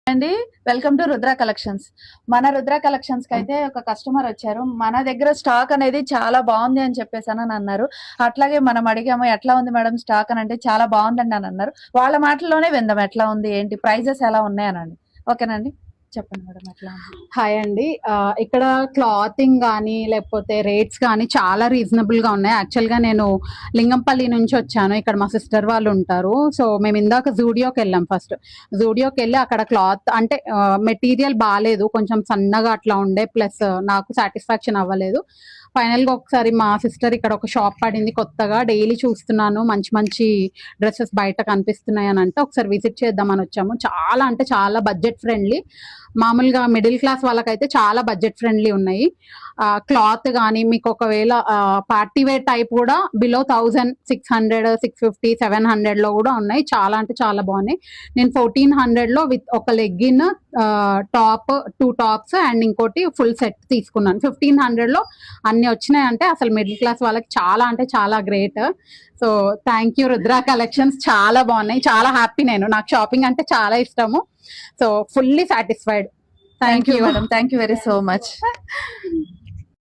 అండి, welcome to Rudra collections. మన Rudra collections కి అయితే ఒక కస్టమర్ వచ్చారు. మన దగ్గర స్టాక్ అనేది చాలా బాగుంది అని చెప్పేసాను అని అన్నారు. అట్లాగే మనం అడిగాము, ఎట్లా ఉంది మేడం స్టాక్ అని అంటే చాలా బాగుందండి అని అన్నారు. వాళ్ళ మాటల్లోనే విందాం ఎట్లా ఉంది ఏంటి, ప్రైజెస్ ఎలా ఉన్నాయి అనండి. ఓకేనండి, చెప్పండి మేడం ఎట్లా ఉంది. హాయ్ అండి. ఇక్కడ క్లాతింగ్ కానీ లేకపోతే రేట్స్ కానీ చాలా రీజనబుల్ గా ఉన్నాయి. యాక్చువల్ గా నేను లింగంపల్లి నుంచి వచ్చాను. ఇక్కడ మా సిస్టర్ వాళ్ళు ఉంటారు. సో మేము ఇందాక జూడియోకి వెళ్ళాం. ఫస్ట్ జూడియోకి వెళ్ళి అక్కడ క్లాత్ అంటే మెటీరియల్ బాగాలేదు, కొంచెం సన్నగా అట్లా ఉండే, ప్లస్ నాకు సాటిస్ఫాక్షన్ అవ్వలేదు. ఫైనల్ గా ఒకసారి మా సిస్టర్ ఇక్కడ ఒక షాప్ పడింది కొత్తగా, డైలీ చూస్తున్నాను మంచి మంచి డ్రెస్సెస్ బయట కనిపిస్తున్నాయి అని అంటే ఒకసారి విజిట్ చేద్దామని వచ్చాము. చాలా అంటే చాలా బడ్జెట్ ఫ్రెండ్లీ. మామూలుగా మిడిల్ క్లాస్ వాళ్ళకైతే చాలా బడ్జెట్ ఫ్రెండ్లీ ఉన్నాయి. క్లాత్ కానీ మీకు ఒకవేళ పార్టీ వేర్ టైప్ కూడా బిలో 1600, 650, 700 లో కూడా ఉన్నాయి. చాలా అంటే చాలా బాగున్నాయి. నేను 1400 లో విత్ ఒక లెగ్గిన్, టాప్, 2 టాప్స్ అండ్ ఇంకోటి ఫుల్ సెట్ తీసుకున్నాను. 1500 లో అన్ని వచ్చినాయి అంటే అసలు మిడిల్ క్లాస్ వాళ్ళకి చాలా అంటే చాలా great. So thank you Rudra collections, చాలా బాగున్నాయి. చాలా హ్యాపీ, నాకు షాపింగ్ అంటే చాలా ఇష్టము. So fully satisfied. Thank you madam, thank you very so much.